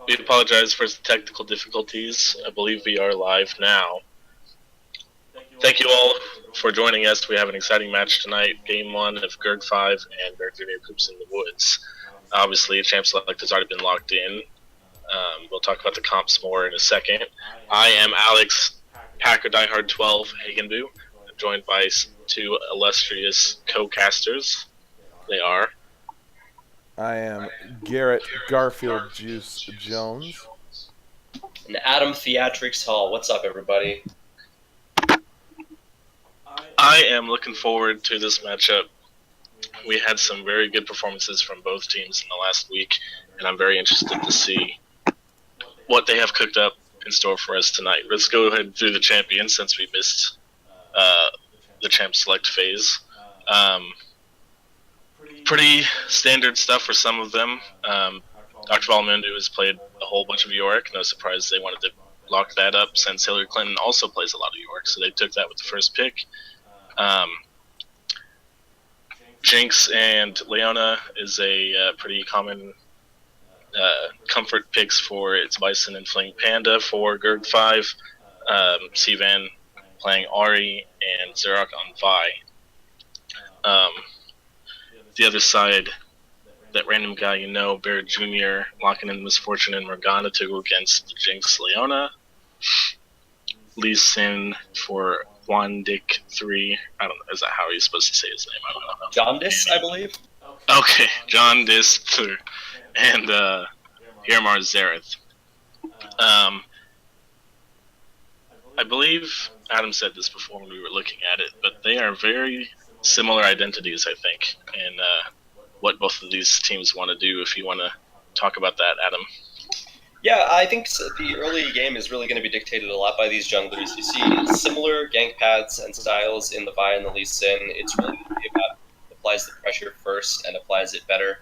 We apologize for the technical difficulties. I believe we are live now. Thank you all for joining us. We have an exciting match tonight, Game 1 of GERG 5 and Virginia Coops in the Woods. Obviously, Champ Select has already been locked in. We'll talk about the comps more in a second. I am Alex, Packer Diehard 12 Hagenbu, joined by two illustrious co-casters. They are... I am Garrett Garfield Juice Jones. And Adam Theatrix Hall. What's up, everybody? I am looking forward to this matchup. We had some very good performances from both teams in the last week, and I'm very interested to see what they have cooked up in store for us tonight. Let's go ahead and do the champions since we missed the Champ Select phase. Pretty standard stuff for some of them. Dr. Valamundu has played a whole bunch of Yorick. No surprise they wanted to lock that up since Hillary Clinton also plays a lot of Yorick, so they took that with the first pick. Jinx and Leona is a pretty common comfort picks for its Bison and Fling Panda for GERG 5. Sivan playing Ari and Xerox on Vi. The other side, that random guy you know, Bear Jr., locking in Misfortune and Morgana to go against the Jinx Leona. Lee Sin for Juan Dick 3. I don't know, is that how he's supposed to say his name? I don't know. Jaundice, I believe. Okay, John Dis and Hirmar Zareth. I believe Adam said this before when we were looking at it, but they are very similar identities, I think, in what both of these teams want to do. If you want to talk about that, Adam. Yeah, I think the early game is really going to be dictated a lot by these junglers. You see similar gank paths and styles in the Vi and the Lee Sin. It's really going to be about who applies the pressure first and applies it better.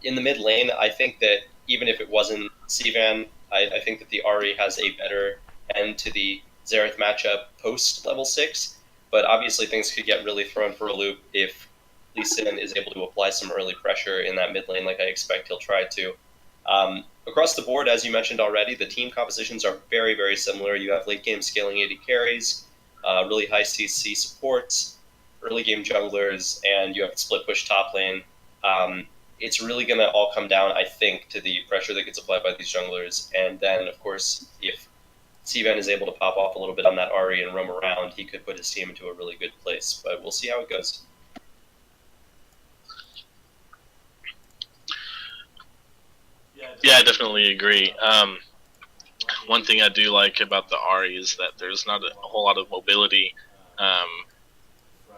In the mid lane, I think that even if it wasn't Sivan, I think that the Ahri has a better end to the Xerath matchup post level 6. But obviously things could get really thrown for a loop if Lee Sin is able to apply some early pressure in that mid lane like I expect he'll try to. Across the board, as you mentioned already, the team compositions are very, very similar. You have late game scaling AD carries, really high CC supports, early game junglers, and you have split push top lane. It's really going to all come down, I think, to the pressure that gets applied by these junglers. And then, of course, if Sivan is able to pop off a little bit on that Ahri and roam around, he could put his team into a really good place. But we'll see how it goes. Yeah, I definitely agree. One thing I do like about the Ahri is that there's not a whole lot of mobility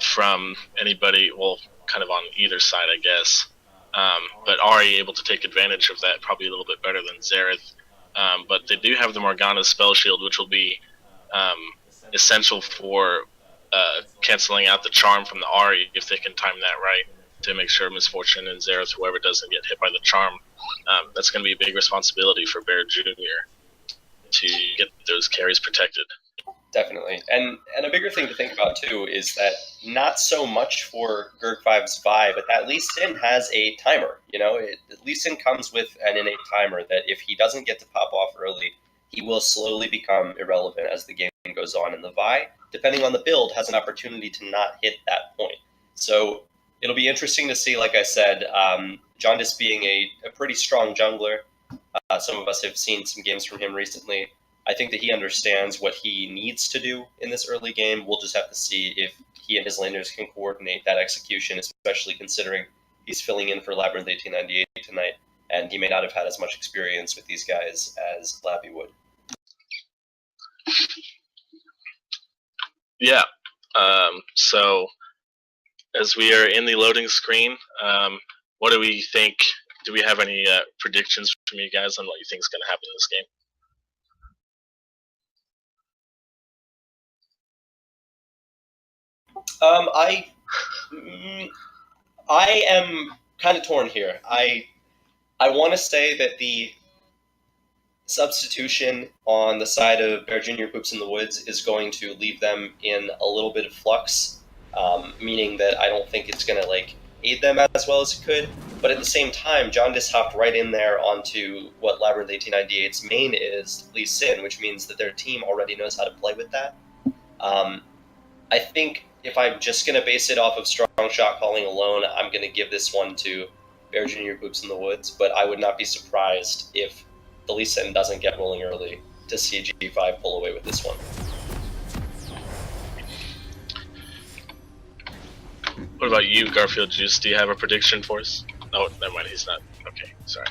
from anybody, well, kind of on either side, I guess. But Ahri able to take advantage of that probably a little bit better than Xerath. But they do have the Morgana spell shield, which will be essential for canceling out the charm from the Ahri if they can time that right to make sure Misfortune and Xerath, whoever doesn't get hit by the charm. That's going to be a big responsibility for Bear Jr. to get those carries protected. Definitely. And a bigger thing to think about, too, is that not so much for GERG 5's Vi, but that Lee Sin has a timer. You know, Lee Sin comes with an innate timer that if he doesn't get to pop off early, he will slowly become irrelevant as the game goes on. And the Vi, depending on the build, has an opportunity to not hit that point. So it'll be interesting to see, like I said, Jaundice being a pretty strong jungler. Some of us have seen some games from him recently. I think that he understands what he needs to do in this early game. We'll just have to see if he and his laners can coordinate that execution, especially considering he's filling in for Labyrinth 1898 tonight, and he may not have had as much experience with these guys as Labby would. Yeah. So as we are in the loading screen, what do we think? Do we have any predictions from you guys on what you think is going to happen in this game? I am kind of torn here. I want to say that the substitution on the side of Bear Jr. Poops in the Woods is going to leave them in a little bit of flux, meaning that I don't think it's going to aid them as well as it could. But at the same time, Jaundice hopped right in there onto what Labyrinth 1898's main is, Lee Sin, which means that their team already knows how to play with that. I think if I'm just going to base it off of strong shot calling alone, I'm going to give this one to Bear Jr. Poops in the Woods, but I would not be surprised if the Lee Sin doesn't get rolling early to see G5 pull away with this one. What about you, Garfield Juice? Do you have a prediction for us? Oh, never mind. He's not. Okay, sorry.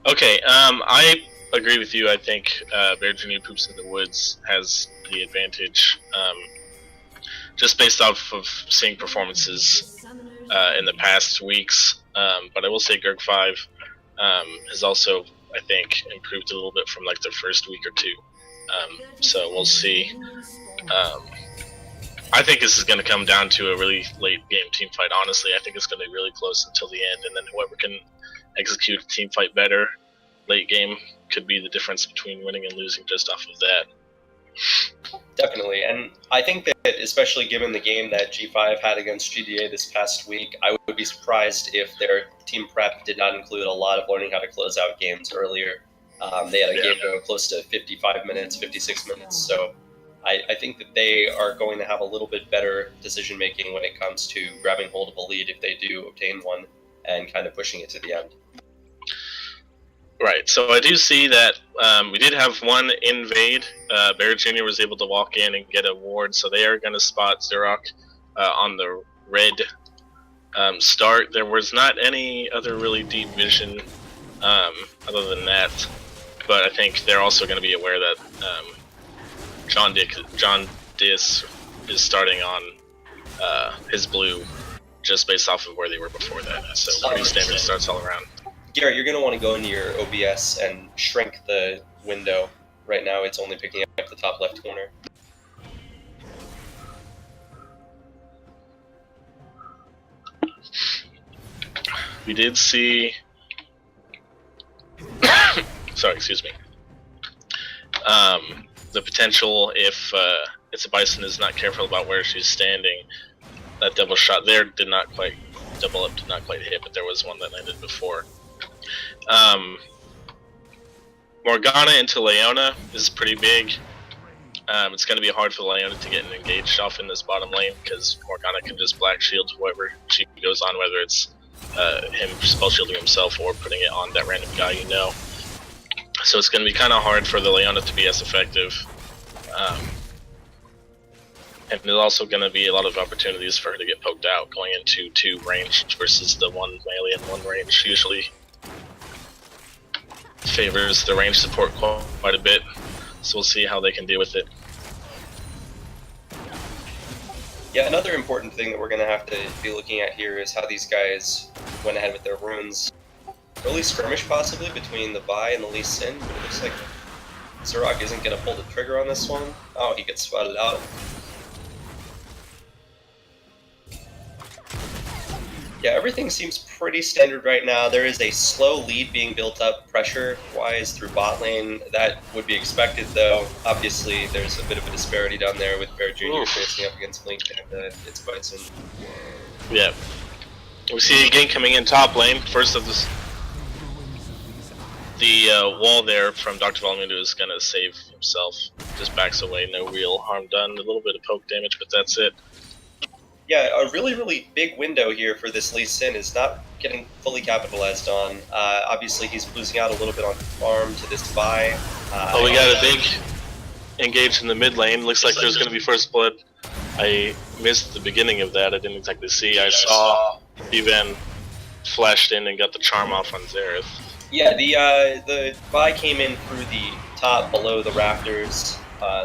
Okay, I agree with you. I think Bear Jr. Poops in the Woods has the advantage, just based off of seeing performances in the past weeks. But I will say Gerg 5 has also, I think, improved a little bit from like the first week or two. So we'll see. I think this is going to come down to a really late game team fight. Honestly, I think it's going to be really close until the end, and then whoever can execute a team fight better late game could be the difference between winning and losing just off of that. Definitely, and I think that especially given the game that G5 had against GDA this past week, I would be surprised if their team prep did not include a lot of learning how to close out games earlier. They had a game going close to 55 minutes, 56 minutes, so I think that they are going to have a little bit better decision making when it comes to grabbing hold of a lead if they do obtain one and kind of pushing it to the end. Right, so I do see that we did have one invade. Bear Jr. was able to walk in and get a ward, so they are going to spot Xerox on the red start. There was not any other really deep vision other than that, but I think they're also going to be aware that John Dis is starting on his blue just based off of where they were before that. So pretty standard starts all around. Garrett, you're going to want to go into your OBS and shrink the window. Right now it's only picking up the top left corner. We did see... Sorry, excuse me. The potential if It's a Bison is not careful about where she's standing. That double shot there did not quite... Double up did not quite hit, but there was one that landed before. Morgana into Leona is pretty big. It's going to be hard for Leona to get engaged off in this bottom lane because Morgana can just black shield whoever she goes on, whether it's him spell shielding himself or putting it on that random guy you know. So it's going to be kind of hard for the Leona to be as effective. And there's also going to be a lot of opportunities for her to get poked out going into 2 range versus the 1 melee and 1 range. Usually favors the range support quite a bit, so we'll see how they can deal with it. Yeah, another important thing that we're going to have to be looking at here is how these guys went ahead with their runes. Early skirmish possibly between the Vi and the Lee Sin, but it looks like Xerox isn't going to pull the trigger on this one. Oh, he gets spotted out. Yeah, everything seems pretty standard right now. There is a slow lead being built up pressure-wise through bot lane. That would be expected, though. Obviously, there's a bit of a disparity down there with Bear Jr. facing up against Link and It's a Bison. Yeah. We see a gank coming in top lane. First of this, the wall there from Dr. Valmundo is going to save himself. Just backs away, no real harm done. A little bit of poke damage, but that's it. Yeah, a really, really big window here for this Lee Sin is not getting fully capitalized on. Obviously, he's losing out a little bit on farm to this Vi. Oh, we got a big engage in the mid lane. Looks like there's going to be first blood. I missed the beginning of that. I didn't exactly see. I saw Evan flashed in and got the charm off on Xerath. Yeah, the Vi came in through the top below the rafters.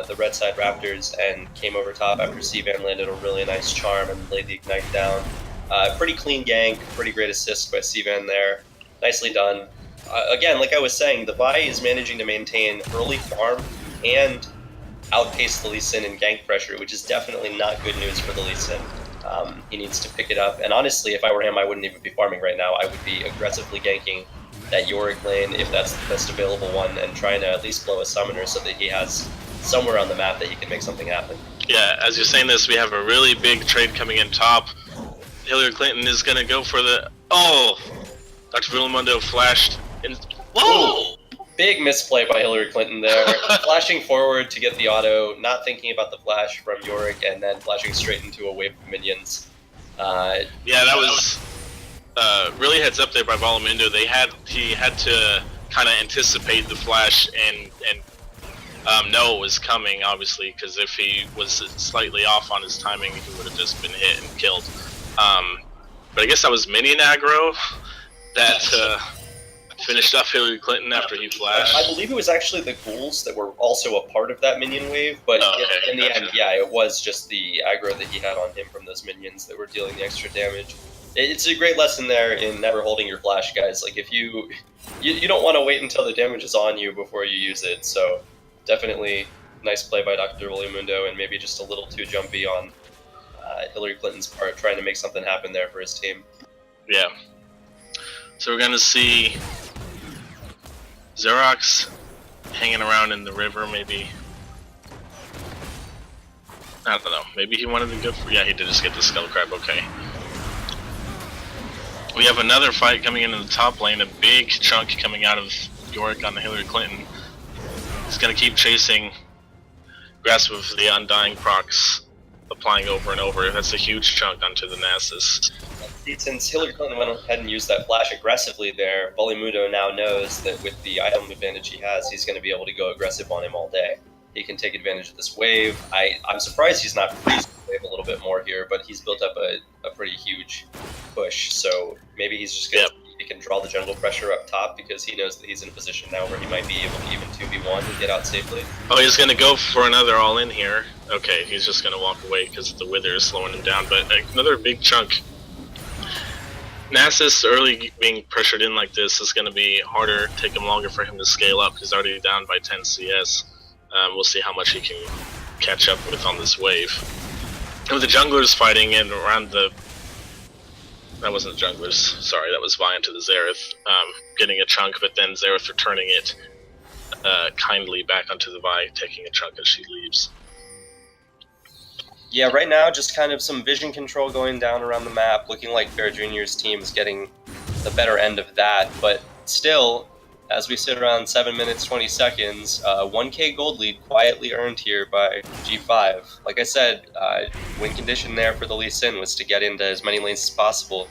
The red side Raptors and came over top after Cvan landed a really nice charm and laid the Ignite down. Pretty clean gank, pretty great assist by Cvan there. Nicely done. Again, like I was saying, the Vi is managing to maintain early farm and outpace the Lee Sin in gank pressure, which is definitely not good news for the Lee Sin. He needs to pick it up, and honestly, if I were him, I wouldn't even be farming right now. I would be aggressively ganking that Yorick lane, if that's the best available one, and trying to at least blow a summoner so that he has somewhere on the map that he can make something happen. Yeah, as you're saying this, we have a really big trade coming in top. Hilliard Clinton is going to go for the... Oh! Dr. Villamundo flashed in. Whoa! Big misplay by Hillary Clinton there. Flashing forward to get the auto, not thinking about the flash from Yorick, and then flashing straight into a wave of minions. Yeah, that was really heads up there by Villamundo. He had to kind of anticipate the flash and know it was coming, obviously, because if he was slightly off on his timing, he would have just been hit and killed. But I guess that was minion aggro that finished off Hillary Clinton after he flashed. I believe it was actually the ghouls that were also a part of that minion wave, but in the end, yeah, it was just the aggro that he had on him from those minions that were dealing the extra damage. It's a great lesson there in never holding your flash, guys. Like, if you don't want to wait until the damage is on you before you use it, so definitely nice play by Dr. Villamundo, and maybe just a little too jumpy on Hillary Clinton's part, trying to make something happen there for his team. Yeah. So we're going to see Xerox hanging around in the river, maybe. I don't know. Maybe he wanted to go for... Yeah, he did just get the Skull Crab. Okay. We have another fight coming into the top lane. A big chunk coming out of Yorick on the Hillary Clinton. He's going to keep chasing Grasp of the Undying procs, applying over and over. That's a huge chunk onto the Nasus. Since Hillary Clinton went ahead and used that flash aggressively there, Villamundo now knows that with the item advantage he has, he's going to be able to go aggressive on him all day. He can take advantage of this wave. I'm surprised he's not freezing the wave a little bit more here, but he's built up a pretty huge push, so maybe he's just going to he can draw the jungle pressure up top because he knows that he's in a position now where he might be able to even 2v1 and get out safely. Oh, he's going to go for another all-in here. Okay, he's just going to walk away because the Wither is slowing him down, but another big chunk. Nasus early being pressured in like this is going to be harder, take him longer for him to scale up. He's already down by 10 CS. We'll see how much he can catch up with on this wave. And with the junglers fighting in around the... That wasn't the junglers, sorry, that was Viant to the Xerath. Getting a chunk, but then Xerath returning it kindly back onto the Vi, taking a chunk as she leaves. Yeah, right now, just kind of some vision control going down around the map, looking like Fair Junior's team is getting the better end of that, but still, as we sit around 7 minutes, 20 seconds, 1k gold lead quietly earned here by G5. Like I said, win condition there for the Lee Sin was to get into as many lanes as possible,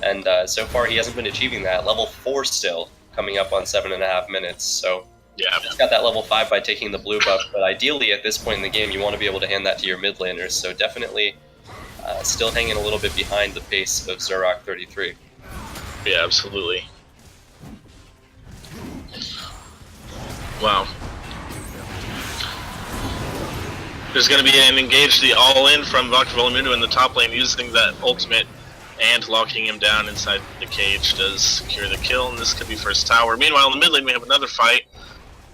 and so far he hasn't been achieving that. Level 4 still, coming up on 7.5 minutes, so... Yeah, he's got that level 5 by taking the blue buff, but ideally at this point in the game you want to be able to hand that to your mid laners, so definitely still hanging a little bit behind the pace of Xerox 33. Yeah, absolutely. Wow. There's going to be an engage the all-in from Dr. Villamundo in the top lane using that ultimate and locking him down inside the cage does secure the kill, and this could be first tower. Meanwhile, in the mid lane we have another fight.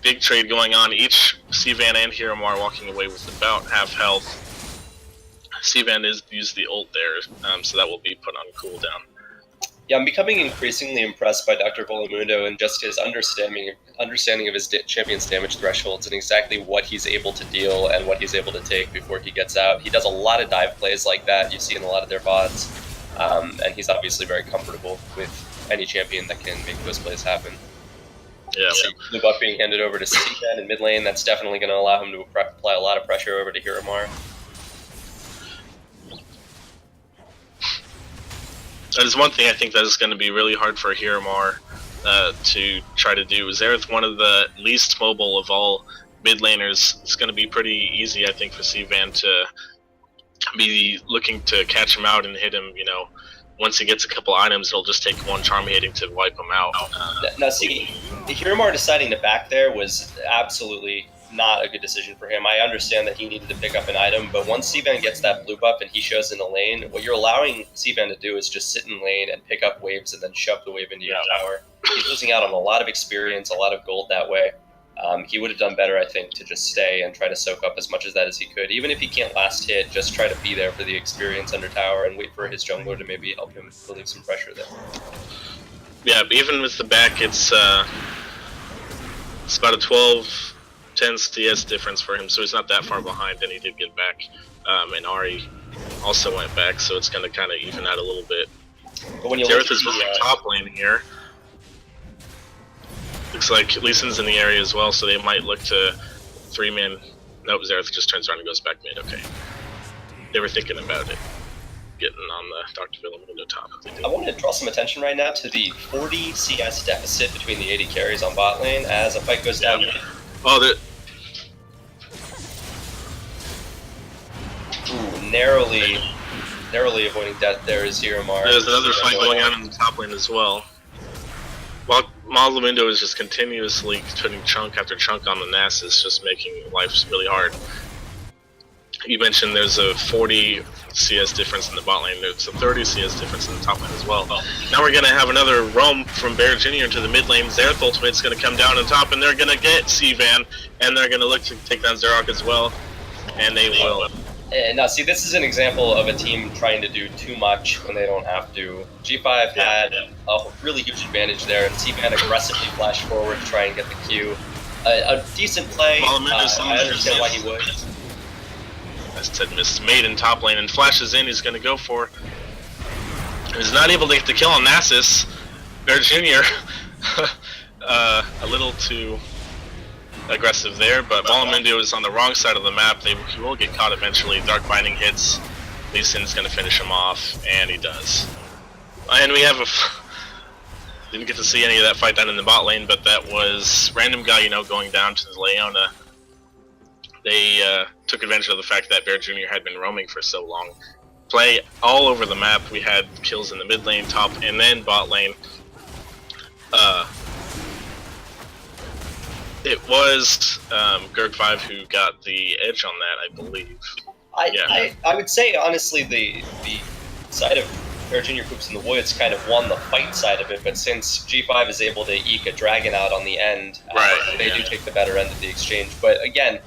Big trade going on. Each Sivan and Hiromar walking away with about half health. Sivan is used the ult there, so that will be put on cooldown. Yeah, I'm becoming increasingly impressed by Dr. Villamundo and just his understanding of his champion's damage thresholds and exactly what he's able to deal and what he's able to take before he gets out. He does a lot of dive plays like that. You see in a lot of their VODs, and he's obviously very comfortable with any champion that can make those plays happen. Yeah. The buff being handed over to Sivan in mid lane, that's definitely going to allow him to apply a lot of pressure over to Hiromar. That is one thing I think that is going to be really hard for Hiromar to try to do. Xerath, one of the least mobile of all mid laners, it's going to be pretty easy, I think, for Sivan to be looking to catch him out and hit him, you know. Once he gets a couple items, it'll just take one charm hitting to wipe him out. Now, see, Hiromar deciding to back there was absolutely not a good decision for him. I understand that he needed to pick up an item, but once Sivan gets that blue buff and he shows in the lane, what you're allowing Sivan to do is just sit in lane and pick up waves and then shove the wave into your tower. He's losing out on a lot of experience, a lot of gold that way. He would have done better, I think, to just stay and try to soak up as much of that as he could. Even if he can't last hit, just try to be there for the experience under tower and wait for his jungler to maybe help him relieve some pressure there. Yeah, but even with the back, it's about a 12-10 CS difference for him, so he's not that far behind, and he did get back. And Ari also went back, so it's going to kind of even out a little bit. But when you Xerath is moving top lane here. Looks like Lee Sin's in the area as well, so they might look to 3-man. Nope, Xerath just turns around and goes back mid. Okay. They were thinking about it. Getting on the Dr. Villamendo top. I want to draw some attention right now to the 40 CS deficit between the 80 carries on bot lane as a fight goes down. Oh, Ooh, narrowly avoiding death there is Hiromar. There's another fight going on in the top lane as well. While Villamendo is just continuously putting chunk after chunk on the Nasus, just making life really hard. You mentioned there's a 40 CS difference in the bot lane. There's a 30 CS difference in the top lane as well. Now we're going to have another roam from Bear Jr. into the mid lane. Xerath ultimate's going to come down on top, and they're going to get C-Van, and they're going to look to take down Xerath as well, and they will. Now, see, this is an example of a team trying to do too much when they don't have to. G5 had a really huge advantage there, and C-Van aggressively flashed forward to try and get the Q. A decent play. I understand why he would. As Ted missed made in top lane and flashes in, he's going to go for. He's not able to get the kill on Nasus. Bear Jr. A little too aggressive there, but Villamendo is on the wrong side of the map. He will get caught eventually. Dark Binding hits. Lee Sin's going to finish him off, and he does. And we have didn't get to see any of that fight down in the bot lane, but that was random guy, going down to the Leona. They took advantage of the fact that Bear Jr. had been roaming for so long. Play all over the map. We had kills in the mid lane, top, and then bot lane. It was Gurg5 who got the edge on that, I believe. I would say, honestly, the side of Bear Jr. Poops in the Woods kind of won the fight side of it, but since G5 is able to eke a dragon out on the end, they do take the better end of the exchange. But again,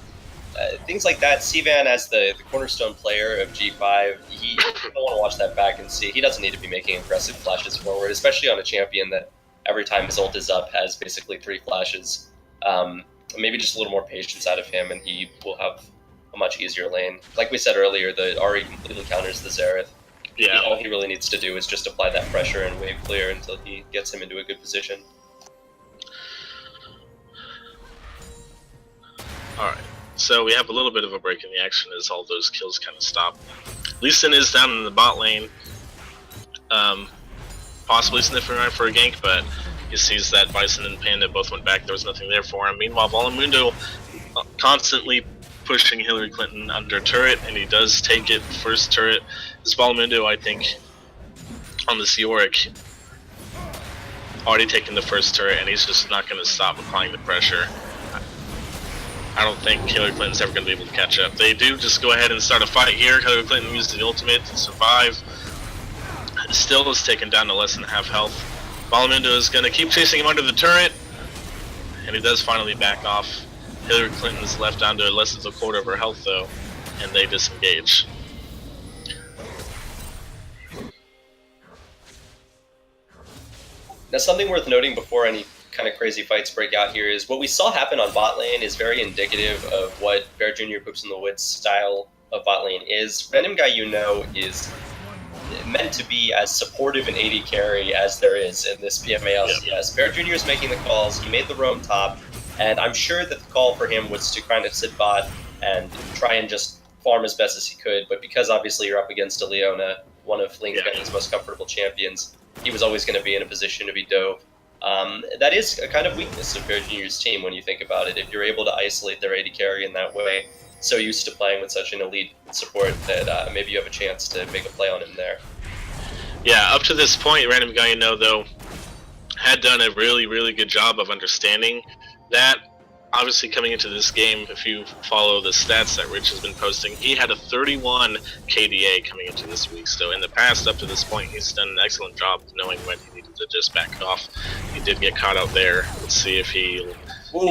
things like that, C-Van as the cornerstone player of G5, you don't want to watch that back and see. He doesn't need to be making aggressive flashes forward, especially on a champion that every time his ult is up has basically 3 flashes. Maybe just a little more patience out of him, and he will have a much easier lane. Like we said earlier, the Ahri completely counters the Xerath. Yeah. All he really needs to do is just apply that pressure and wave clear until he gets him into a good position. Alright, so we have a little bit of a break in the action as all those kills kind of stop. Lee Sin is down in the bot lane, possibly sniffing around for a gank, but he sees that Bison and Panda both went back. There was nothing there for him. Meanwhile, Villamendo constantly pushing Hillary Clinton under turret, and he does take it. First turret is Villamendo, I think, on the Seoric. Already taken the first turret, and he's just not going to stop applying the pressure. I don't think Hillary Clinton's ever going to be able to catch up. They do just go ahead and start a fight here. Hillary Clinton used the ultimate to survive. Still is taken down to less than half health. Villamendo is going to keep chasing him under the turret, and he does finally back off. Hillary Clinton is left down to less than a quarter of her health, though, and they disengage. Now, something worth noting before any kind of crazy fights break out here is what we saw happen on bot lane is very indicative of what Bear Jr. Poops in the Woods style of bot lane is. Random guy is meant to be as supportive and AD carry as there is in this PMA LCS. Bear Jr. is making the calls. He made the roam top, and I'm sure that the call for him was to kind of sit bot and try and just farm as best as he could. But because obviously you're up against a Leona, one of Ling's most comfortable champions, he was always going to be in a position to be dove. That is a kind of weakness of Bear Jr.'s team when you think about it. If you're able to isolate their AD carry in that way, so used to playing with such an elite support that maybe you have a chance to make a play on him there. Yeah, up to this point, Random Guy, though, had done a really, really good job of understanding that. Obviously, coming into this game, if you follow the stats that Rich has been posting, he had a 31 KDA coming into this week. So in the past, up to this point, he's done an excellent job of knowing when he needed to just back off. He did get caught out there. Let's see if he'll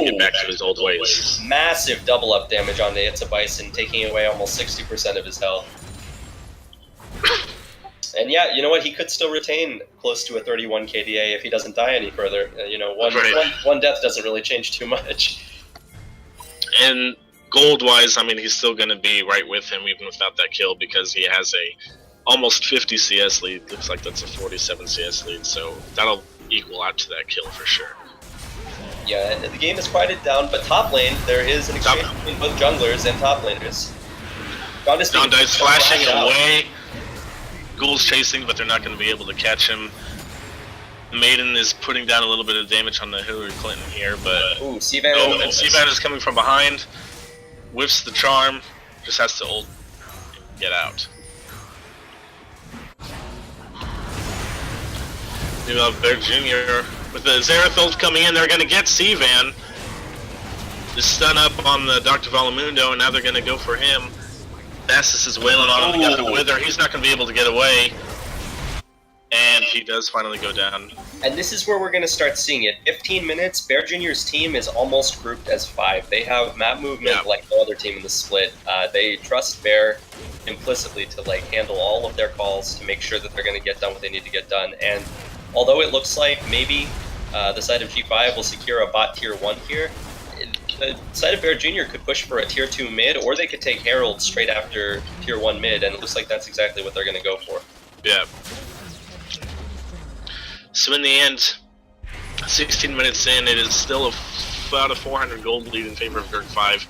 get back to his old ways. Massive double up damage on the Itza Bison, taking away almost 60% of his health. And yeah, you know what? He could still retain close to a 31 KDA if he doesn't die any further. One death doesn't really change too much. And gold-wise, I mean, he's still going to be right with him even without that kill because he has a almost 50 CS lead. Looks like that's a 47 CS lead, so that'll equal out to that kill for sure. Yeah, the game is quieted down, but top lane, there is an exchange between both junglers and top laners. Jondice flashing out. away. Ghoul's chasing, but they're not going to be able to catch him. Maiden is putting down a little bit of damage on the Hillary Clinton here, but... Ooh, Sivan. Oh, and Sivan is coming from behind. Whiffs the charm. Just has to ult and get out. Meanwhile, Bear Jr. with the Xerath ult coming in, they're going to get Sivan. Just stun up on the Dr. Valamundo, and now they're going to go for him. Nasus is wailing on him to get the Wither. He's not going to be able to get away. And he does finally go down. And this is where we're going to start seeing it. 15 minutes, Bear Jr.'s team is almost grouped as 5. They have map movement like no other team in the split. They trust Bear implicitly to like handle all of their calls to make sure that they're going to get done what they need to get done. And although it looks like maybe the side of G5 will secure a bot tier 1 here, the side of Bear Jr. could push for a tier 2 mid, or they could take Herald straight after tier 1 mid, and it looks like that's exactly what they're going to go for. Yeah. So in the end, 16 minutes in, it is still about a 400 gold lead in favor of Gerg 5.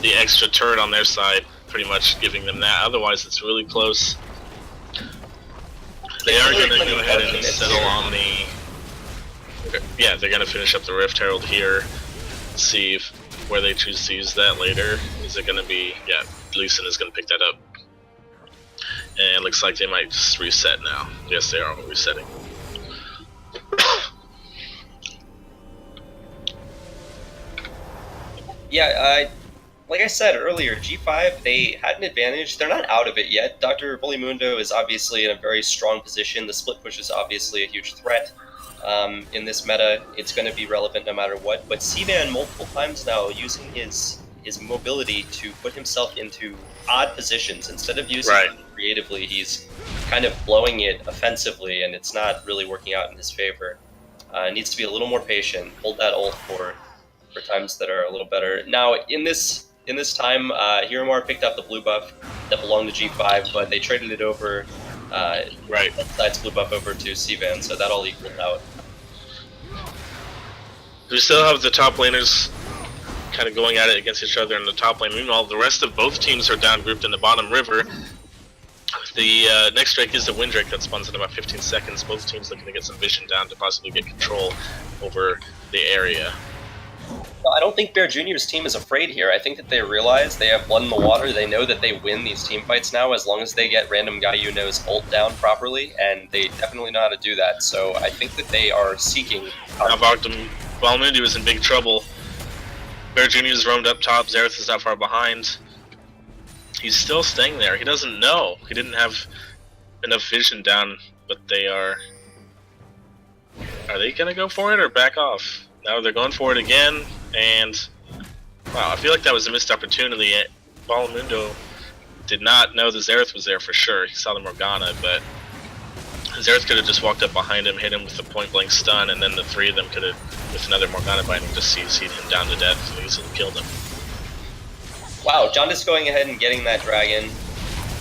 The extra turret on their side pretty much giving them that. Otherwise, it's really close. They are going to go ahead and settle on the... Yeah, they're going to finish up the Rift Herald here. See if, where they choose to use that later. Is it going to be... Yeah, Leeson is going to pick that up. And it looks like they might just reset now. Yes, they are resetting. Yeah, like I said earlier, G5, they had an advantage. They're not out of it yet. Dr. Bulimundo is obviously in a very strong position. The split push is obviously a huge threat. In this meta, it's going to be relevant no matter what. But Sivan, multiple times now, using his mobility to put himself into odd positions. Instead of using it creatively, he's kind of blowing it offensively, and it's not really working out in his favor. Needs to be a little more patient. Hold that ult for times that are a little better. Now, in this time, Hiromar picked up the blue buff that belonged to G5, but they traded it over, side's blue buff over to Sivan, so that all equaled out. We still have the top laners kind of going at it against each other in the top lane. Meanwhile, the rest of both teams are down grouped in the bottom river. The next drake is the wind drake that spawns in about 15 seconds. Both teams looking to get some vision down to possibly get control over the area. I don't think Bear Jr.'s team is afraid here. I think that they realize they have blood in the water. They know that they win these team fights now as long as they get random guy you know's ult down properly, and they definitely know how to do that. So I think that they are seeking... Now Valmundi was in big trouble. Bear Jr. is roamed up top. Xerath is not far behind. He's still staying there. He doesn't know. He didn't have enough vision down, but they are... Are they going to go for it or back off? Now they're going for it again, and... Wow, I feel like that was a missed opportunity. Valamundo did not know the Xerath was there for sure. He saw the Morgana, but... Xerath could have just walked up behind him, hit him with a point-blank stun, and then the three of them could have, with another Morgana binding, just CC'd him down to death and easily killed him. Wow, Jondice going ahead and getting that dragon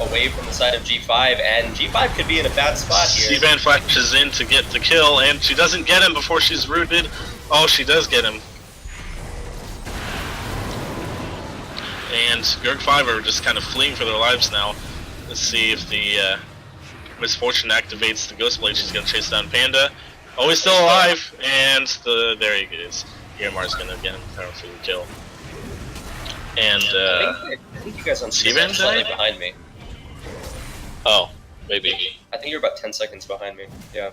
away from the side of G5, and G5 could be in a bad spot here. Sivan flashes in to get the kill, and she doesn't get him before she's rooted. Oh, she does get him. And Gerg 5 are just kind of fleeing for their lives now. Let's see if the Misfortune activates the Ghost Blade. She's going to chase down Panda. Oh, he's still alive, and there he is. Hiramar's going to get him for the kill. And I think you guys on Sivan are slightly behind me. Oh, maybe. I think you're about 10 seconds behind me. Yeah.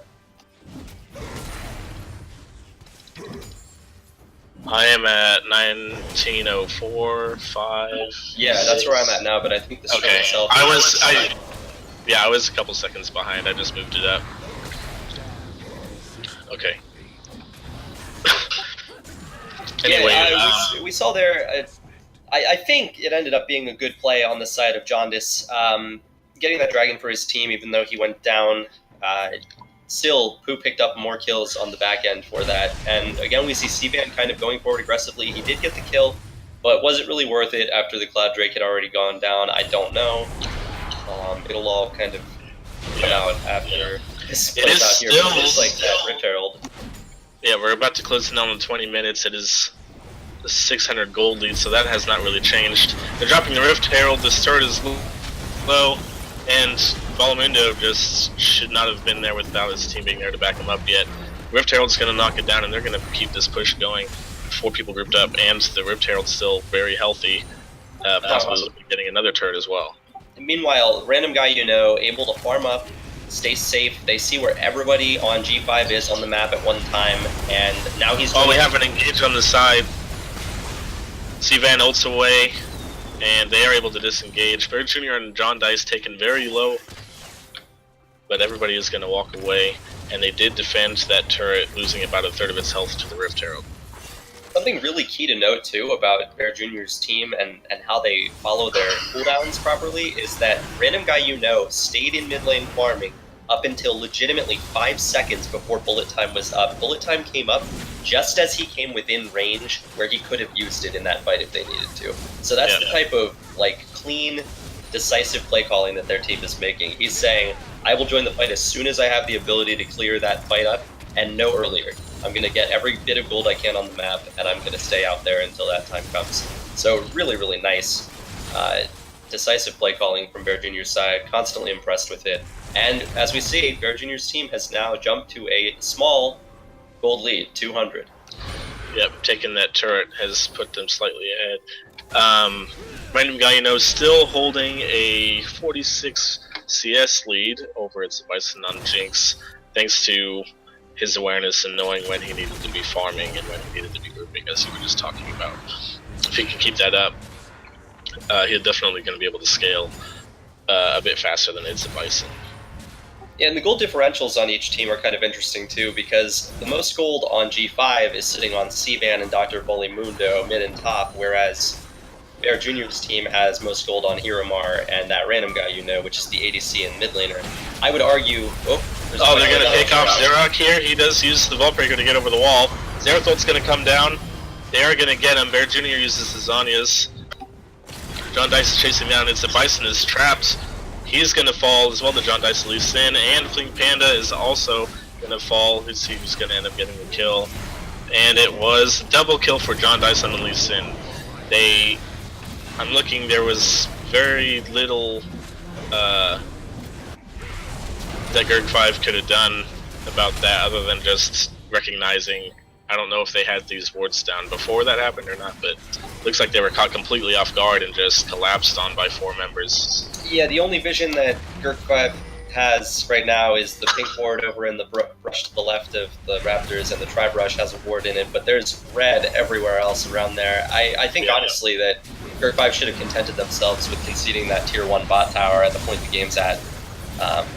I am at 1904, 5. Yeah, that's where I'm at now, but I think the stream itself. I was a couple seconds behind. I just moved it up. Okay. Anyway, yeah, we saw there. I think it ended up being a good play on the side of Jondice, getting that dragon for his team, even though he went down. Still, Pooh picked up more kills on the back end for that. And again, we see Sivan kind of going forward aggressively. He did get the kill, but was it really worth it after the Cloud Drake had already gone down? I don't know. It'll all kind of come out after this plays out here. But it's like that Rift Herald. Yeah, we're about to close in on 20 minutes. It is the 600 gold lead, so that has not really changed. They're dropping the Rift Herald. This turret is low, and Valamundo just should not have been there without his team being there to back him up yet. Rift Herald's going to knock it down, and they're going to keep this push going. 4 people grouped up, and the Rift Herald's still very healthy, possibly getting another turret as well. And meanwhile, random guy able to farm up, stay safe. They see where everybody on G5 is on the map at one time, and now he's. Oh, we have an engage on the side. C-Van ults away, and they are able to disengage. Bird Jr. and John Dice taken very low, but everybody is going to walk away, and they did defend that turret, losing about a third of its health to the Rift Herald. Something really key to note, too, about Bear Jr.'s team and how they follow their cooldowns properly is that random guy stayed in mid lane farming up until legitimately 5 seconds before bullet time was up. Bullet time came up just as he came within range where he could have used it in that fight if they needed to. So that's the type of clean, decisive play calling that their team is making. He's saying, I will join the fight as soon as I have the ability to clear that fight up, and no earlier. I'm going to get every bit of gold I can on the map, and I'm going to stay out there until that time comes. So really, really nice, decisive play calling from Bear Jr.'s side. Constantly impressed with it. And as we see, Bear Jr.'s team has now jumped to a small gold lead, 200. Yep, taking that turret has put them slightly ahead. Random guy still holding a 46 CS lead over its Bison on Jinx, thanks to his awareness and knowing when he needed to be farming and when he needed to be grouping, as you were just talking about. If he can keep that up, he's definitely going to be able to scale a bit faster than It's a Bison. Yeah, and the gold differentials on each team are kind of interesting too, because the most gold on G5 is sitting on C-Van and Dr. Volimundo mid and top, whereas Bear Jr.'s team has most gold on Hiromar and that random guy which is the ADC and mid laner. I would argue... Oh, they're going to take off Xerath here. He does use the Vault Breaker to get over the wall. Xerath's going to come down. They are going to get him. Bear Jr. uses his Zhonya's. John Dice is chasing down. It's a Bison is trapped. He's going to fall as well. The John Dice Lee Sin, and Fling Panda is also going to fall. Let's see who's going to end up getting the kill. And it was a double kill for John Dice on the Lee Sin. I'm looking, there was very little that Gerg 5 could have done about that other than just recognizing. I don't know if they had these wards down before that happened or not, but looks like they were caught completely off guard and just collapsed on by 4 members. Yeah, the only vision that Gerg 5 has right now is the pink ward over in the brush to the left of the Raptors, and the Tri-Brush has a ward in it, but there's red everywhere else around there. I think honestly that Gerg 5 should have contented themselves with conceding that tier 1 bot tower at the point the game's at.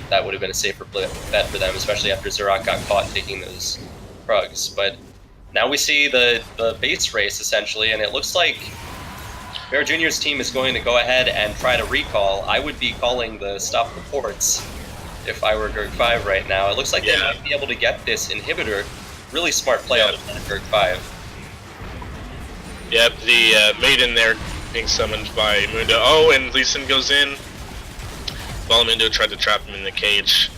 That would have been a safer bet for them, especially after Xerath got caught taking those prugs. But now we see the base race, essentially, and it looks like Bear Jr.'s team is going to go ahead and try to recall. I would be calling the stop the ports if I were Gerg 5 right now. It looks like they might be able to get this inhibitor. Really smart play out of Gerg 5. Yep, the Maiden there being summoned by Mundo. Oh, and Lee Sin goes in. Valamundo tried to trap him in the cage.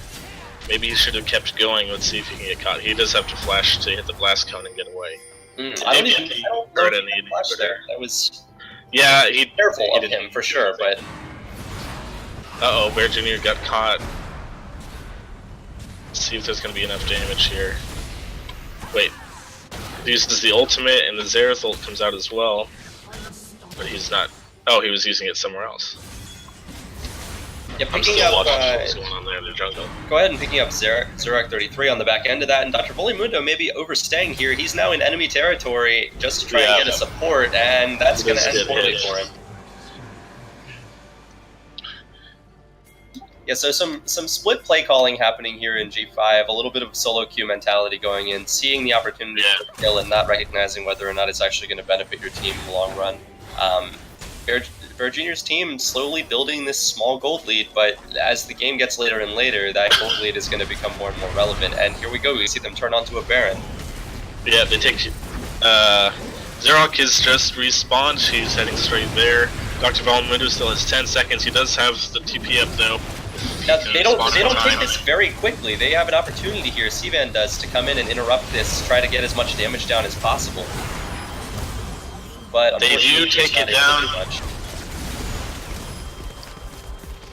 Maybe he should have kept going. Let's see if he can get caught. He does have to flash to hit the blast cone and get away. I don't know if he flashed there. That was careful of him for sure, but... Uh-oh, Bear Jr. got caught. Let's see if there's going to be enough damage here. Wait. He uses the ultimate, and the Xerath ult comes out as well. But he's not... Oh, he was using it somewhere else. Yeah, I'm still watching what's going on there in the jungle. Go ahead and picking up Xerath 33 on the back end of that, and Dr. Volimundo may be overstaying here. He's now in enemy territory just to try and get a support, and that's going to end poorly for him. Yeah, so some split play calling happening here in G5, a little bit of solo queue mentality going in, seeing the opportunity to kill and not recognizing whether or not it's actually going to benefit your team in the long run. Bear Jr.'s team slowly building this small gold lead, but as the game gets later and later, that gold lead is going to become more and more relevant. And here we go, we see them turn onto a Baron. Yeah, they take... Xerath is just respawned, he's heading straight there. Dr. Valamundo still has 10 seconds, he does have the TP up though. If Now, can they don't spawn in take time. this very quickly. They have an opportunity here, Sivan does, to come in and interrupt this, try to get as much damage down as possible. But They do unfortunately, he's take not it able to down. do much.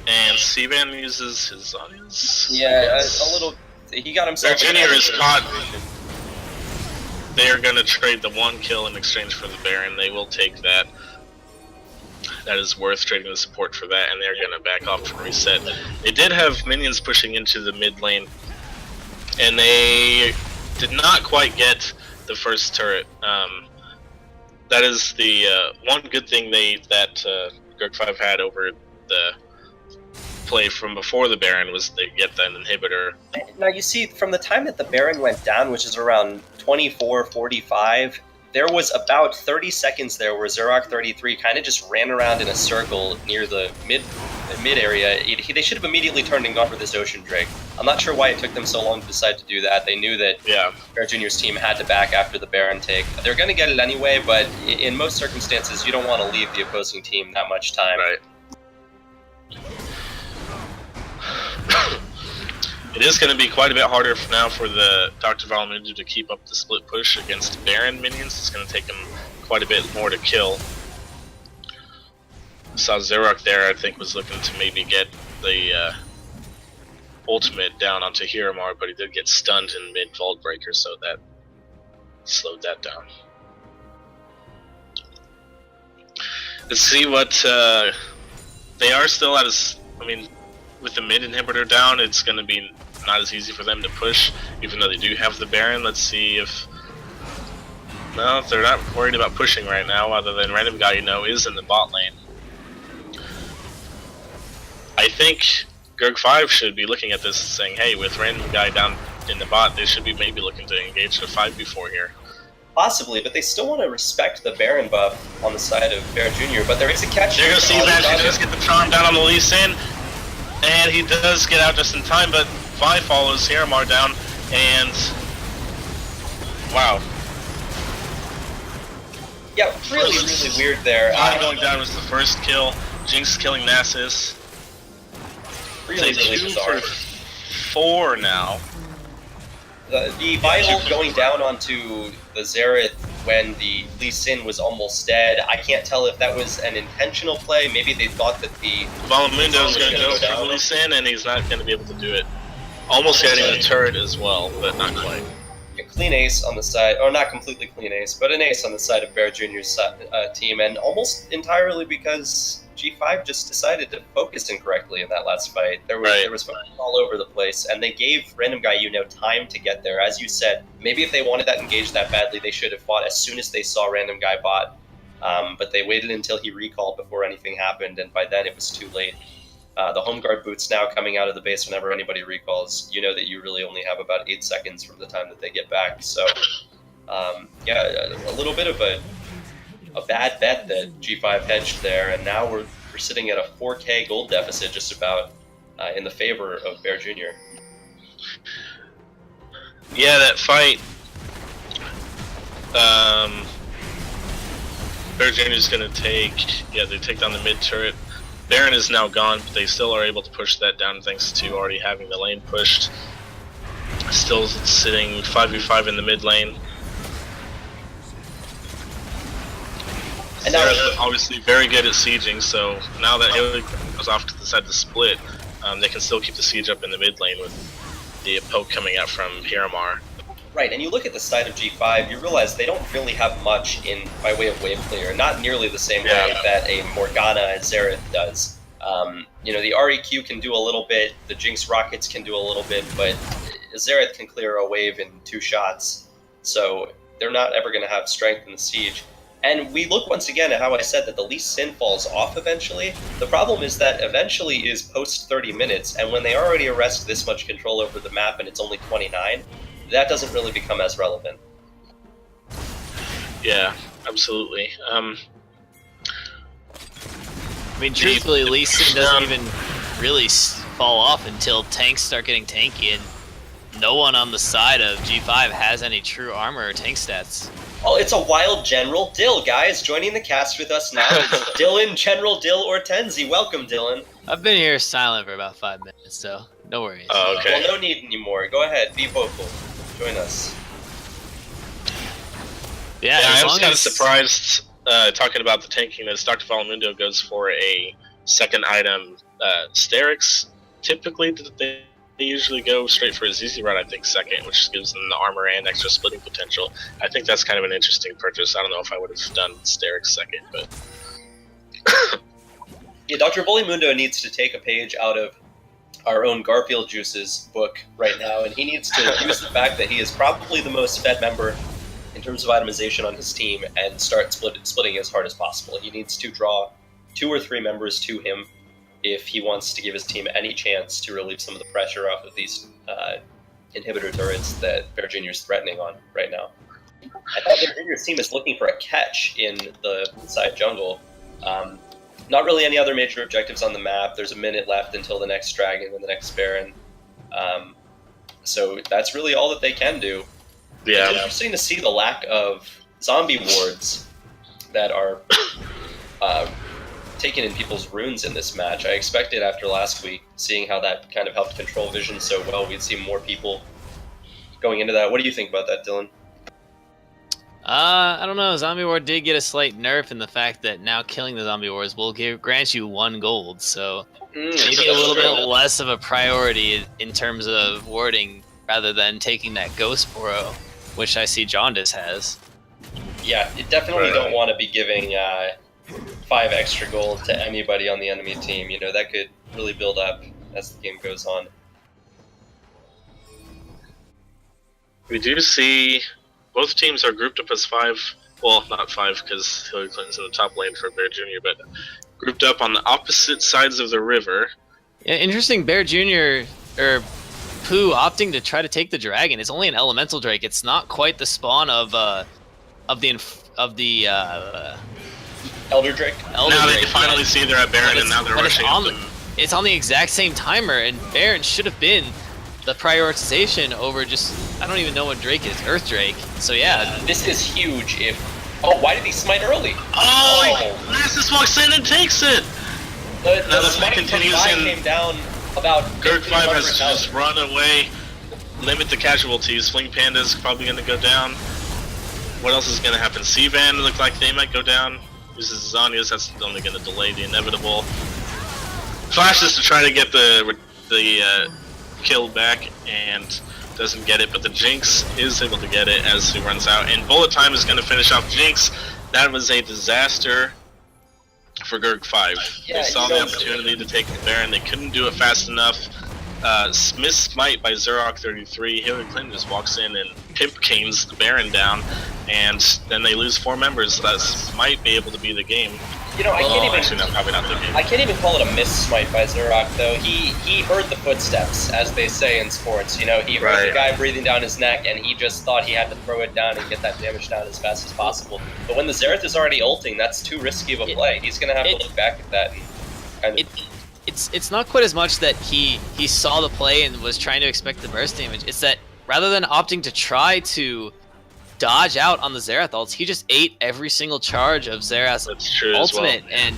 And Seavan uses his audience. Yeah, a little. He got himself. Their junior is caught. Situation. They are going to trade the 1 kill in exchange for the Baron. They will take that. That is worth trading the support for that, and they're going to back off and reset. They did have minions pushing into the mid lane, and they did not quite get the first turret. That is the one good thing that Gurk 5 had over the play from before the Baron was they get that inhibitor. Now you see, from the time that the Baron went down, which is around 24:45, there was about 30 seconds there where Zerok 33 kind of just ran around in a circle near the mid area. They should have immediately turned and gone for this Ocean Drake. I'm not sure why it took them so long to decide to do that. They knew that Bear Jr.'s team had to back after the Baron take. They're going to get it anyway, but in most circumstances, you don't want to leave the opposing team that much time. Right. It is going to be quite a bit harder now for the Dr. Valamudu to keep up the split push against Baron minions. It's going to take him quite a bit more to kill. Saw Zerok there, I think, was looking to maybe get the ultimate down onto Hiramar, but he did get stunned in mid-Vault Breaker, so that slowed that down. Let's see what... they are still at his... I mean, with the mid inhibitor down, it's going to be not as easy for them to push, even though they do have the Baron. Let's see if... No, they're not worried about pushing right now, other than Random Guy, is in the bot lane. I think Gurk 5 should be looking at this saying, hey, with Random Guy down in the bot, they should be maybe looking to engage the 5v4 here. Possibly, but they still want to respect the Baron buff on the side of Baron Jr., but there is a catch. They're going to see that. She does get the charm down on the Lee Sin, and he does get out just in time, but Vi follows Hiramar down, and... Wow. Yeah, really weird there. Vi going down was the first kill. Jinx killing Nasus. Really bizarre. 4 now. The Vital going down onto the Xerath when the Lee Sin was almost dead. I can't tell if that was an intentional play. Maybe they thought that the Valamundo is going to go for Lee Sin, and he's not going to be able to do it. Almost getting the turret as well, but not quite. A clean ace on the side, or not completely clean ace, but an ace on the side of Bear Jr.'s team, and almost entirely because G5 just decided to focus incorrectly in that last fight. There was focus all over the place, and they gave Random Guy time to get there. As you said, maybe if they wanted that engaged that badly, they should have fought as soon as they saw Random Guy bot, but they waited until he recalled before anything happened, and by then it was too late. The home guard boots now coming out of the base whenever anybody recalls. You know that you really only have about 8 seconds from the time that they get back. So, yeah, a little bit of a bad bet that G5 hedged there, and now we're sitting at a 4K gold deficit just about in the favor of Bear Jr. Yeah, that fight. Bear Jr. is going to take... Yeah, they take down the mid turret. Baron is now gone, but they still are able to push that down thanks to already having the lane pushed. Still sitting 5v5 in the mid lane. And now obviously very good at sieging, so now that Haley goes off to the side to split, they can still keep the siege up in the mid lane with the poke coming out from Hiramar. Right, and you look at the side of G5, you realize they don't really have much by way of wave clear, not nearly the same way that a Morgana and Xerath does. The REQ can do a little bit, the Jinx rockets can do a little bit, but Xerath can clear a wave in 2 shots, so they're not ever going to have strength in the siege. And we look once again at how I said that the Lee Sin falls off eventually. The problem is that eventually is post 30 minutes, and when they already arrest this much control over the map and it's only 29, that doesn't really become as relevant. Yeah, absolutely. I mean, truthfully, Lee Sin doesn't even really fall off until tanks start getting tanky, and no one on the side of G5 has any true armor or tank stats. Oh, it's a wild General Dill, guys. Joining the cast with us now is Dylan, General Dill Ortenzi. Welcome, Dylan. I've been here silent for about 5 minutes, so no worries. Oh, okay. Well, no need anymore. Go ahead, be vocal. Join us. Yeah, I as was long kind of as surprised talking about the tanking as Dr. Valamundo goes for a second item. Sterix, typically they usually go straight for a ZZ rod, I think, second, which gives them the armor and extra splitting potential. I think that's kind of an interesting purchase. I don't know if I would have done Sterix second, but... Yeah, Dr. Valamundo needs to take a page out of our own Garfield Juice's book right now, and he needs to use the fact that he is probably the most fed member in terms of itemization on his team and start splitting as hard as possible. He needs to draw 2 or 3 members to him if he wants to give his team any chance to relieve some of the pressure off of these inhibitor turrets that Bear Jr. is threatening on right now. I thought Bear Jr.'s team is looking for a catch in the side jungle. Not really any other major objectives on the map. There's a minute left until the next dragon and the next Baron. So that's really all that they can do. Yeah. It's interesting to see the lack of zombie wards that are taken in people's runes in this match. I expected after last week, seeing how that kind of helped control vision so well, we'd see more people going into that. What do you think about that, Dylan? I don't know. Zombie War did get a slight nerf in the fact that now killing the Zombie Wars will grant you 1 gold, so maybe a little bit less of a priority in terms of warding rather than taking that Ghost Burrow, which I see Jaundice has. Yeah, you definitely don't want to be giving 5 extra gold to anybody on the enemy team. You know, that could really build up as the game goes on. We do see both teams are grouped up as 5. Well, not 5 because Hillary Clinton's in the top lane for Bear Jr., but grouped up on the opposite sides of the river. Yeah, interesting. Bear Jr. or POO opting to try to take the dragon. It's only an elemental drake. It's not quite the spawn of the Elder Drake. Now they finally see they're at Baron, and now they're rushing up them. It's on the exact same timer, and Baron should have been the prioritization over just, I don't even know what Drake is, Earth Drake. So yeah. This is huge if... Oh, why did he smite early? Nasus walks in and takes it! The smite continues in. Came down about Gurk 5 has to 100,000. just run away, limit the casualties. Fling Panda's probably going to go down. What else is going to happen? Sivan look like they might go down. Uses Zanias, that's only going to delay the inevitable. Flashes to try to get the kill back and doesn't get it, but the Jinx is able to get it as he runs out, and bullet time is going to finish off Jinx. That was a disaster for Gurk 5. Yeah, they saw the opportunity to take the Baron, they couldn't do it fast enough. Smith Smite by Zerok 33, Hillary Clinton just walks in and pimp canes the Baron down, and then they lose 4 members. That might be able to be the game. You know, I can't even. Actually, no, probably not the game. I can't even call it a miss smite by Zerok though. He heard the footsteps, as they say in sports. You know, he heard the guy breathing down his neck, and he just thought he had to throw it down and get that damage down as fast as possible. But when the Xerath is already ulting, that's too risky of a play. He's gonna have to look back at that and kind of. It's not quite as much that he saw the play and was trying to expect the burst damage. It's that rather than opting to try to dodge out on the Xerath ults, he just ate every single charge of Xerath's ultimate, and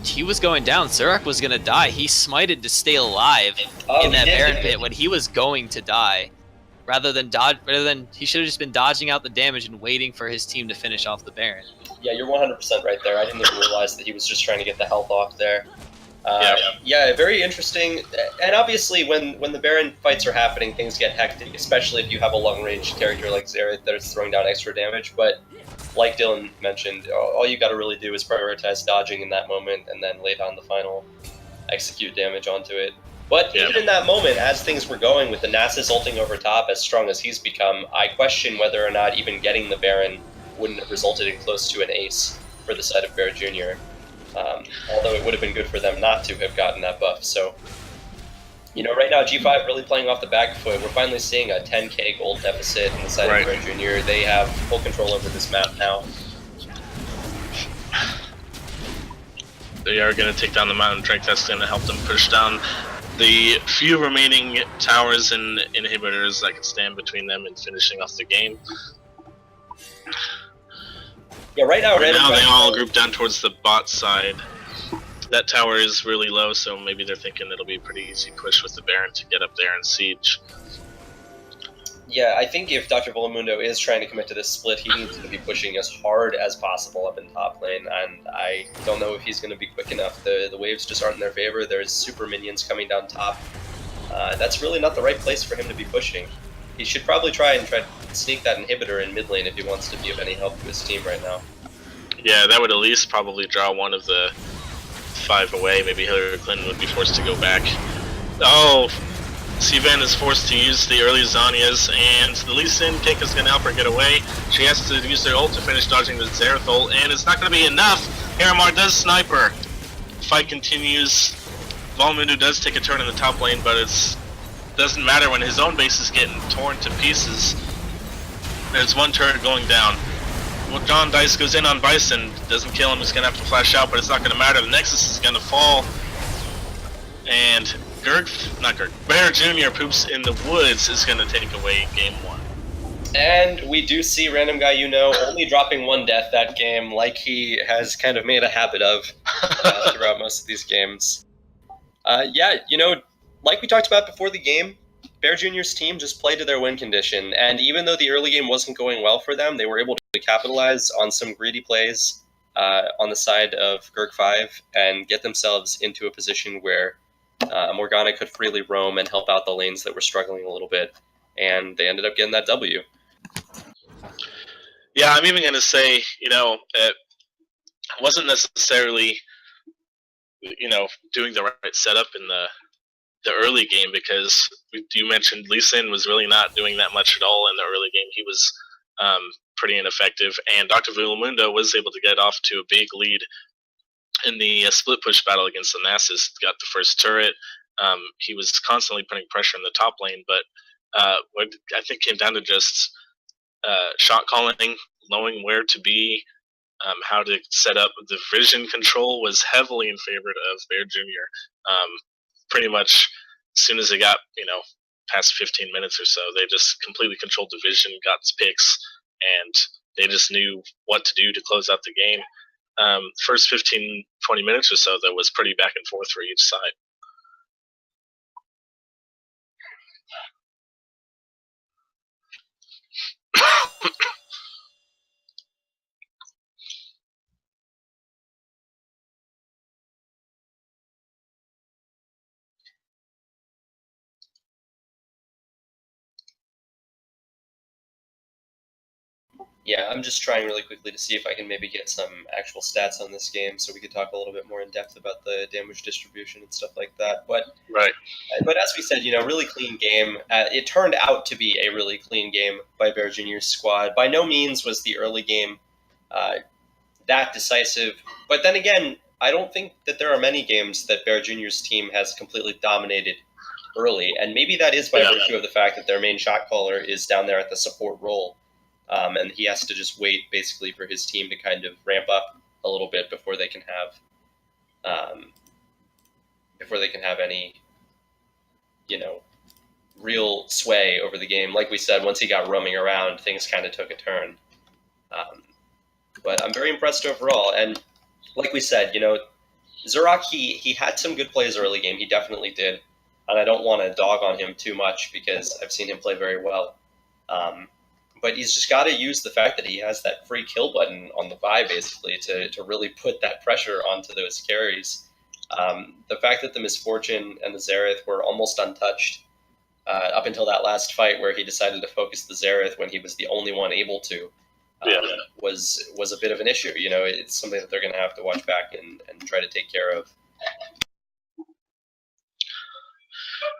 he was going down. Zerok was going to die. He smited to stay alive in that Baron pit when he was going to die. Rather than he should have just been dodging out the damage and waiting for his team to finish off the Baron. Yeah, you're 100% right there. I didn't even realize that he was just trying to get the health off there. Yeah, very interesting. And obviously, when the Baron fights are happening, things get hectic, especially if you have a long-range character like Xerath that is throwing down extra damage. But like Dylan mentioned, all you got to really do is prioritize dodging in that moment and then lay down the final execute damage onto it. But even in that moment, as things were going with the Nasus ulting over top as strong as he's become, I question whether or not even getting the Baron wouldn't have resulted in close to an ace for the side of Bear Jr. Although it would have been good for them not to have gotten that buff. So, you know, right now G5 really playing off the back foot. We're finally seeing a 10k gold deficit in the side of Bear Jr. They have full control over this map now. They are going to take down the Mountain Drake. That's going to help them push down the few remaining towers and inhibitors that can stand between them and finishing off the game. Yeah, right now, Right now they all Guy- group down towards the bot side. That tower is really low, so maybe they're thinking it'll be a pretty easy push with the Baron to get up there and siege. Yeah, I think if Dr. Volamundo is trying to commit to this split, he needs to be pushing as hard as possible up in top lane, and I don't know if he's going to be quick enough. The waves just aren't in their favor. There's super minions coming down top. That's really not the right place for him to be pushing. He should probably try to sneak that inhibitor in mid lane if he wants to be of any help to his team right now. Yeah, that would at least probably draw one of the 5 away. Maybe Hillary Clinton would be forced to go back. Oh, Sivan is forced to use the early Zanyas, and the Lee Sin kick is going to help her get away. She has to use their ult to finish dodging the Xerath ult, and it's not going to be enough. Haramar does snipe her. Fight continues. Volmundo does take a turn in the top lane, but it doesn't matter when his own base is getting torn to pieces. There's one turret going down. Well, John Dice goes in on Bison, doesn't kill him, he's going to have to flash out, but it's not going to matter. The Nexus is going to fall, and Bear Jr. poops in the woods is going to take away game 1. And we do see Random Guy only dropping 1 death that game, like he has kind of made a habit of throughout most of these games. Like we talked about before the game, Bear Jr.'s team just played to their win condition, and even though the early game wasn't going well for them, they were able to capitalize on some greedy plays on the side of Gurk 5 and get themselves into a position where Morgana could freely roam and help out the lanes that were struggling a little bit, and they ended up getting that W. Yeah, I'm even going to say, it wasn't necessarily, doing the right setup in the early game, because you mentioned Lee Sin was really not doing that much at all in the early game. He was pretty ineffective, and Dr. Vulamundo was able to get off to a big lead in the split push battle against the Nasus. Got the first turret. He was constantly putting pressure in the top lane, but what I think came down to just shot calling, knowing where to be, how to set up. The vision control was heavily in favor of Bear Jr. Pretty much as soon as they got, past 15 minutes or so, they just completely controlled the vision, got picks, and they just knew what to do to close out the game. First 15, 20 minutes or so, that was pretty back and forth for each side. Yeah, I'm just trying really quickly to see if I can maybe get some actual stats on this game so we could talk a little bit more in depth about the damage distribution and stuff like that. But as we said, really clean game. It turned out to be a really clean game by Bear Jr.'s squad. By no means was the early game that decisive. But then again, I don't think that there are many games that Bear Jr.'s team has completely dominated early. And maybe that is by virtue of the fact that their main shot caller is down there at the support role. And he has to just wait basically for his team to kind of ramp up a little bit before they can have any, real sway over the game. Like we said, once he got roaming around, things kind of took a turn. But I'm very impressed overall. And like we said, Zurak, he had some good plays early game. He definitely did. And I don't want to dog on him too much because I've seen him play very well. But he's just got to use the fact that he has that free kill button on the Vi, basically, to really put that pressure onto those carries. The fact that the Misfortune and the Xerath were almost untouched up until that last fight where he decided to focus the Xerath when he was the only one able to was a bit of an issue. It's something that they're going to have to watch back and try to take care of.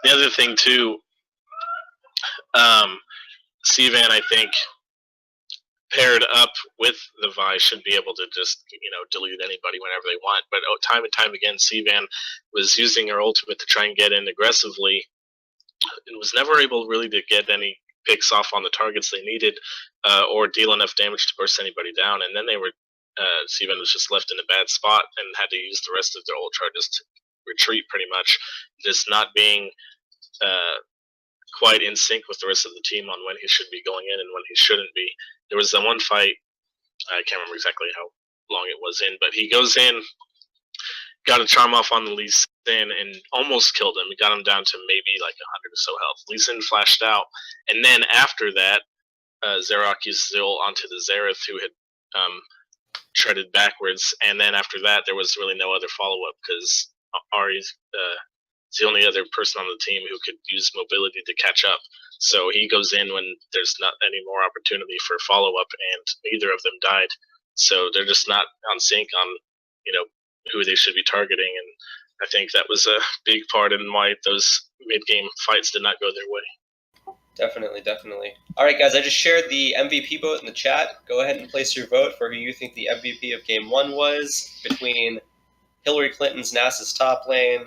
The other thing, too, Sivan, I think, paired up with the Vi should be able to just, delete anybody whenever they want. But time and time again, Sivan was using her ultimate to try and get in aggressively and was never able really to get any picks off on the targets they needed or deal enough damage to burst anybody down. And then Sivan was just left in a bad spot and had to use the rest of their ult charges to retreat pretty much, just not being quite in sync with the rest of the team on when he should be going in and when he shouldn't be. There was that one fight I can't remember exactly how long it was in, but he goes in, got a charm off on the Lee Sin, and almost killed him. He got him down to maybe like 100 or so health. Lee Sin flashed out, and then after that, Zarok used Zil onto the Zareth, who had treaded backwards, and then after that, there was really no other follow-up because Ari's the only other person on the team who could use mobility to catch up. So he goes in when there's not any more opportunity for follow-up, and neither of them died. So they're just not on sync on, who they should be targeting, and I think that was a big part in why those mid-game fights did not go their way. Definitely, definitely. All right, guys, I just shared the MVP vote in the chat. Go ahead and place your vote for who you think the MVP of Game 1 was between Hillary Clinton's Nasus top lane,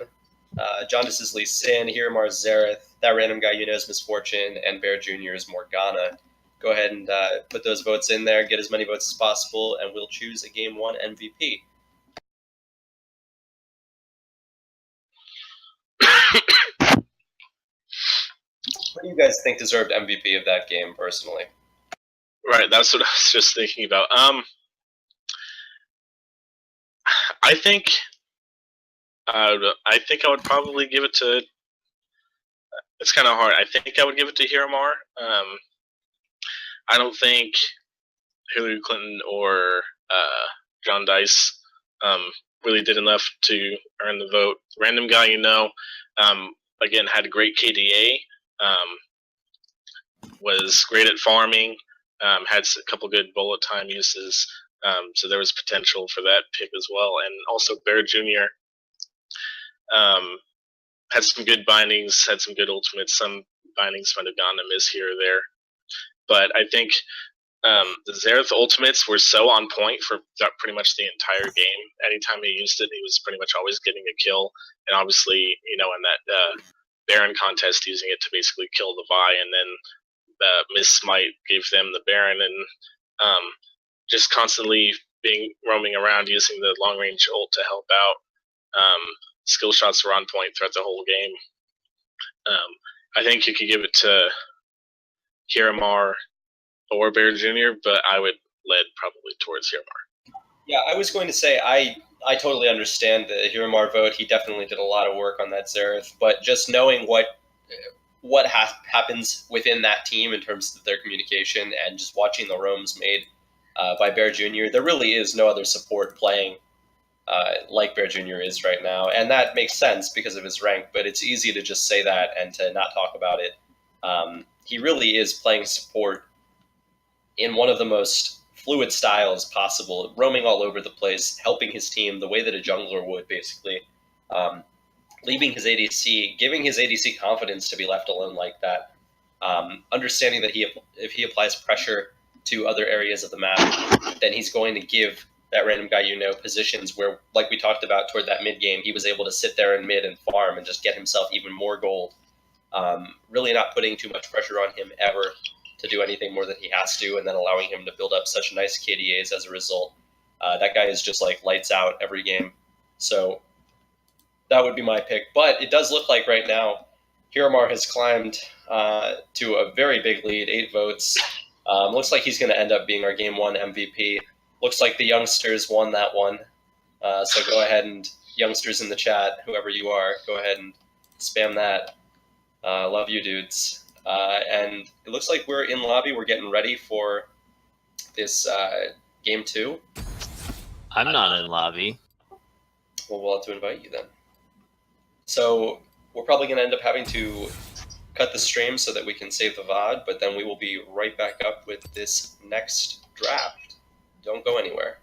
Jaundic's Lee Sin, Hiramar's Zareth, that random guy you know's Misfortune, and Bear Jr.'s Morgana. Go ahead and put those votes in there, get as many votes as possible, and we'll choose a Game 1 MVP. What do you guys think deserved MVP of that game, personally? Right, that's what I was just thinking about. I think I would probably give it to. It's kind of hard. I think I would give it to Hiramar. I don't think Hillary Clinton or John Dice really did enough to earn the vote. Random guy, again, had a great KDA. Was great at farming. Had a couple good bullet time uses. So there was potential for that pick as well. And also Bear Jr. Had some good bindings, had some good ultimates. Some bindings might have gone amiss here or there. But I think the Zareth ultimates were so on point for pretty much the entire game. Anytime he used it, he was pretty much always getting a kill. And obviously, in that Baron contest, using it to basically kill the Vi, and then Miss Smite gave them the Baron, and just constantly roaming around using the long range ult to help out. Skill shots were on point throughout the whole game. I think you could give it to Hiramar or Bear Jr., but I would lead probably towards Hiramar. Yeah, I was going to say I totally understand the Hiramar vote. He definitely did a lot of work on that Zareth, but just knowing what happens within that team in terms of their communication and just watching the roams made by Bear Jr., there really is no other support playing like Bear Jr. is right now. And that makes sense because of his rank, but it's easy to just say that and to not talk about it. He really is playing support in one of the most fluid styles possible, roaming all over the place, helping his team the way that a jungler would, basically. Leaving his ADC, giving his ADC confidence to be left alone like that. Understanding that if he applies pressure to other areas of the map, then he's going to give that random guy positions where, like we talked about toward that mid game, he was able to sit there in mid and farm and just get himself even more gold. Really not putting too much pressure on him ever to do anything more than he has to, and then allowing him to build up such nice KDAs as a result. That guy is just like lights out every game. So that would be my pick. But it does look like right now Hiramar has climbed to a very big lead, 8 votes. Looks like he's going to end up being our Game 1 MVP. Looks like the youngsters won that one. So go ahead and, youngsters in the chat, whoever you are, go ahead and spam that. Love you, dudes. And it looks like we're in lobby. We're getting ready for this Game 2. I'm not in lobby. Well, we'll have to invite you then. So we're probably going to end up having to cut the stream so that we can save the VOD, but then we will be right back up with this next draft. Don't go anywhere.